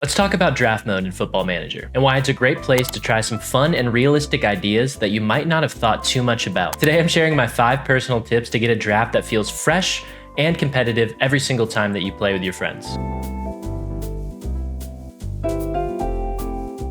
Let's talk about draft mode in Football Manager and why it's a great place to try some fun and realistic ideas that you might not have thought too much about. Today, I'm sharing my 5 personal tips to get a draft that feels fresh and competitive every single time that you play with your friends.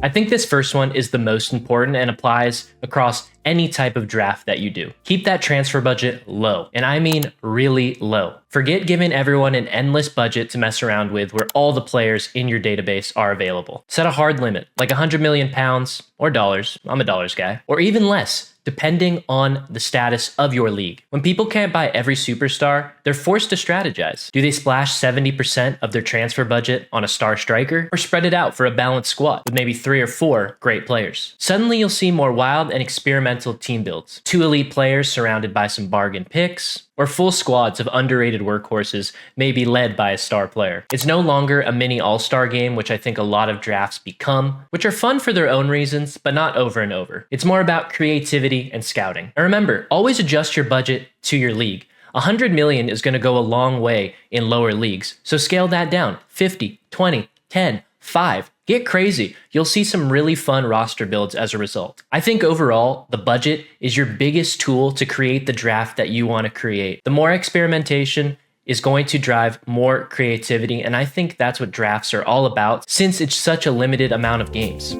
I think this first one is the most important and applies across any type of draft that you do. Keep that transfer budget low, and I mean really low. Forget giving everyone an endless budget to mess around with where all the players in your database are available. Set a hard limit, like 100 million pounds or dollars, I'm a dollars guy, or even less, depending on the status of your league. When people can't buy every superstar, they're forced to strategize. Do they splash 70% of their transfer budget on a star striker, or spread it out for a balanced squad with maybe 3 or 4 great players? Suddenly you'll see more wild and experimental team builds. 2 elite players surrounded by some bargain picks, or full squads of underrated workhorses maybe led by a star player. It's no longer a mini all-star game, which I think a lot of drafts become, which are fun for their own reasons, but not over and over. It's more about creativity and scouting. And remember, always adjust your budget to your league. 100 million is going to go a long way in lower leagues, so scale that down. 50, 20, 10, 5. Get crazy. You'll see some really fun roster builds as a result. I think overall, the budget is your biggest tool to create the draft that you want to create. The more experimentation is going to drive more creativity, and I think that's what drafts are all about since it's such a limited amount of games.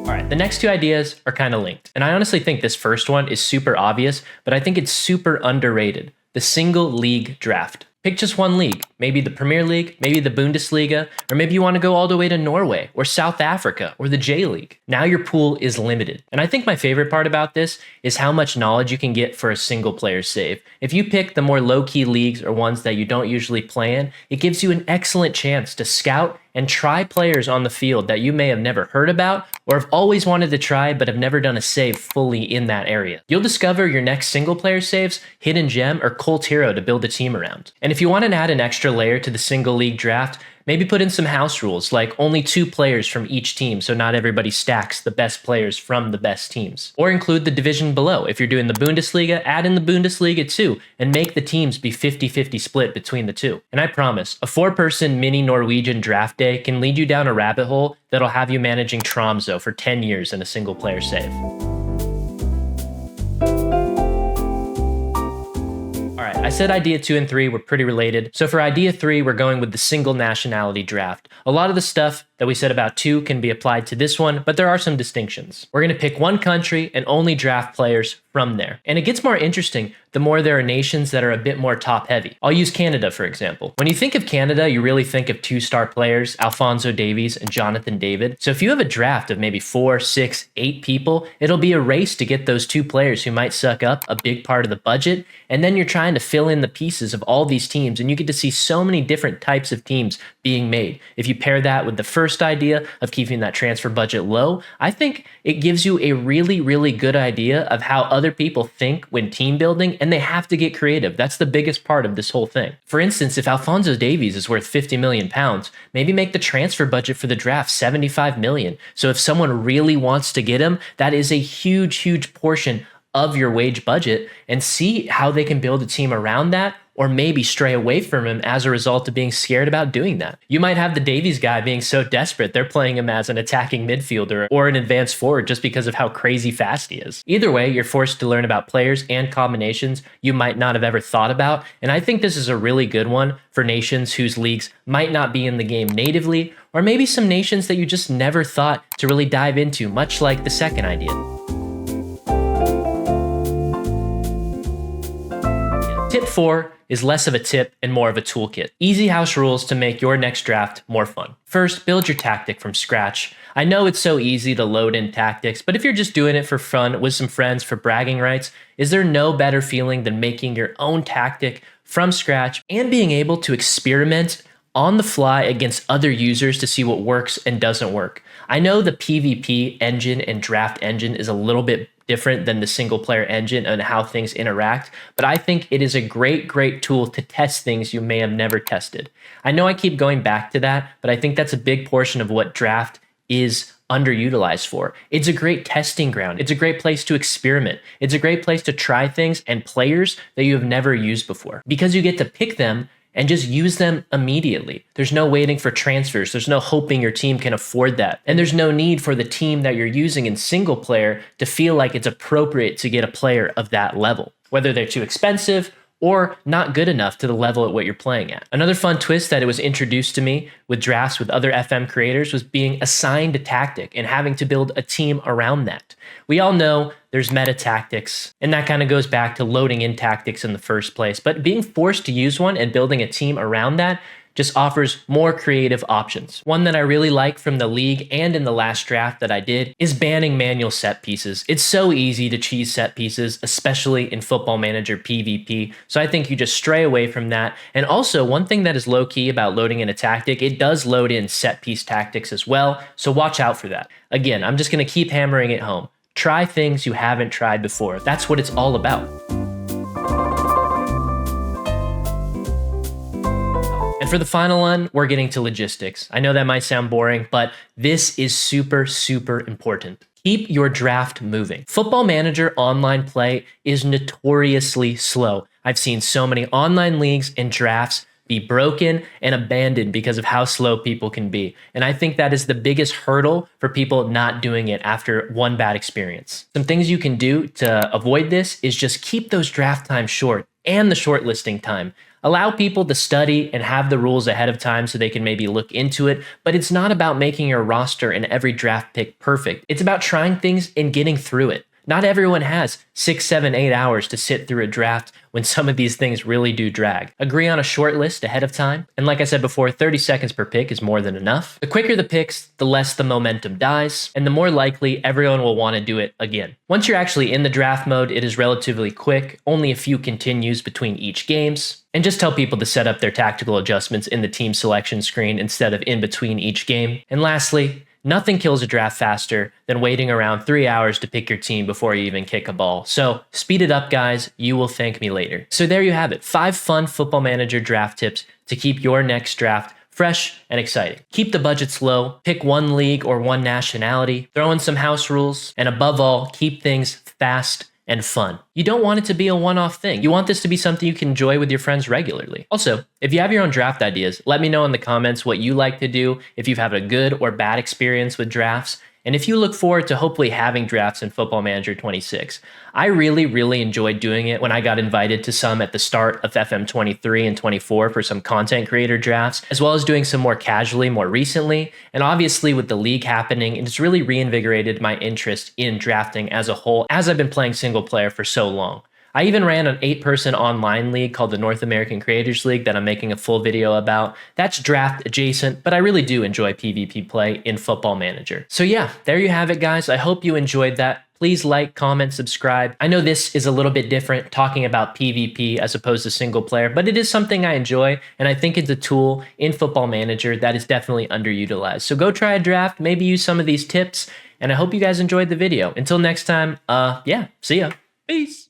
All right, the next 2 ideas are kind of linked, and I honestly think this first one is super obvious, but I think it's super underrated. The single league draft. Pick just one league, maybe the Premier League, maybe the Bundesliga, or maybe you want to go all the way to Norway or South Africa or the J League. Now your pool is limited. And I think my favorite part about this is how much knowledge you can get for a single player save. If you pick the more low-key leagues or ones that you don't usually play in, it gives you an excellent chance to scout and try players on the field that you may have never heard about or have always wanted to try but have never done a save fully in that area. You'll discover your next single player saves, hidden gem, or cult hero to build a team around. And if you want to add an extra layer to the single league draft, maybe put in some house rules, like only 2 players from each team so not everybody stacks the best players from the best teams. Or include the division below. If you're doing the Bundesliga, add in the Bundesliga too, and make the teams be 50-50 split between the 2. And I promise, a 4-person mini Norwegian draft day can lead you down a rabbit hole that'll have you managing Tromso for 10 years in a single player save. I said idea 2 and 3 were pretty related, so for idea 3, we're going with the single nationality draft. A lot of the stuff that we said about 2 can be applied to this one, but there are some distinctions. We're going to pick one country and only draft players from there. And it gets more interesting the more there are nations that are a bit more top-heavy. I'll use Canada, for example. When you think of Canada, you really think of 2-star players, Alphonso Davies and Jonathan David. So if you have a draft of maybe 4, 6, 8 people, it'll be a race to get those 2 players who might suck up a big part of the budget, and then you're trying to fill in the pieces of all these teams, and you get to see so many different types of teams being made. If you pair that with the first idea of keeping that transfer budget low, I think it gives you a really, really good idea of how other people think when team building, and they have to get creative. That's the biggest part of this whole thing. For instance, if Alphonso Davies is worth 50 million pounds, maybe make the transfer budget for the draft 75 million. So if someone really wants to get him, that is a huge, huge portion of your wage budget, and see how they can build a team around that, or maybe stray away from him as a result of being scared about doing that. You might have the Davies guy being so desperate they're playing him as an attacking midfielder or an advanced forward just because of how crazy fast he is. Either way, you're forced to learn about players and combinations you might not have ever thought about, and I think this is a really good one for nations whose leagues might not be in the game natively, or maybe some nations that you just never thought to really dive into, much like the second idea. Tip 4 is less of a tip and more of a toolkit. Easy house rules to make your next draft more fun. First, build your tactic from scratch. I know it's so easy to load in tactics, but if you're just doing it for fun with some friends for bragging rights, is there no better feeling than making your own tactic from scratch and being able to experiment on the fly against other users to see what works and doesn't work? I know the PvP engine and draft engine is a little bit different than the single player engine and how things interact, but I think it is a great, great tool to test things you may have never tested. I know I keep going back to that, but I think that's a big portion of what draft is underutilized for. It's a great testing ground. It's a great place to experiment. It's a great place to try things and players that you have never used before. Because you get to pick them and just use them immediately. There's no waiting for transfers. There's no hoping your team can afford that. And there's no need for the team that you're using in single player to feel like it's appropriate to get a player of that level, whether they're too expensive or not good enough to the level at what you're playing at. Another fun twist that it was introduced to me with drafts with other FM creators was being assigned a tactic and having to build a team around that. We all know there's meta tactics, and that kind of goes back to loading in tactics in the first place, but being forced to use one and building a team around that just offers more creative options. One that I really like from the league and in the last draft that I did is banning manual set pieces. It's so easy to cheese set pieces, especially in Football Manager PvP. So I think you just stray away from that. And also, one thing that is low key about loading in a tactic, it does load in set piece tactics as well. So watch out for that. Again, I'm just going to keep hammering it home. Try things you haven't tried before. That's what it's all about. And for the final one, we're getting to logistics. I know that might sound boring, but this is super, super important. Keep your draft moving. Football Manager online play is notoriously slow. I've seen so many online leagues and drafts be broken and abandoned because of how slow people can be. And I think that is the biggest hurdle for people not doing it after one bad experience. Some things you can do to avoid this is just keep those draft times short and the shortlisting time. Allow people to study and have the rules ahead of time so they can maybe look into it, but it's not about making your roster and every draft pick perfect. It's about trying things and getting through it. Not everyone has 6, 7, 8 hours to sit through a draft when some of these things really do drag. Agree on a short list ahead of time. And like I said before, 30 seconds per pick is more than enough. The quicker the picks, the less the momentum dies, and the more likely everyone will want to do it again. Once you're actually in the draft mode, it is relatively quick, only a few continues between each games. And just tell people to set up their tactical adjustments in the team selection screen instead of in between each game. And lastly, nothing kills a draft faster than waiting around 3 hours to pick your team before you even kick a ball. So speed it up, guys. You will thank me later. So there you have it. 5 fun Football Manager draft tips to keep your next draft fresh and exciting. Keep the budgets low, pick one league or one nationality, throw in some house rules, and above all, keep things fast and fun. You don't want it to be a one-off thing. You want this to be something you can enjoy with your friends regularly. Also, if you have your own draft ideas, let me know in the comments what you like to do, if you've had a good or bad experience with drafts, and if you look forward to hopefully having drafts in Football Manager 26. I really enjoyed doing it when I got invited to some at the start of FM 23 and 24 for some content creator drafts, as well as doing some more casually more recently. And obviously with the league happening, it's really reinvigorated my interest in drafting as a whole, as I've been playing single player for so long. I even ran an 8-person online league called the North American Creators League that I'm making a full video about. That's draft adjacent, but I really do enjoy PvP play in Football Manager. So yeah, there you have it, guys. I hope you enjoyed that. Please like, comment, subscribe. I know this is a little bit different talking about PvP as opposed to single player, but it is something I enjoy, and I think it's a tool in Football Manager that is definitely underutilized. So go try a draft, maybe use some of these tips, and I hope you guys enjoyed the video. Until next time, yeah, see ya. Peace.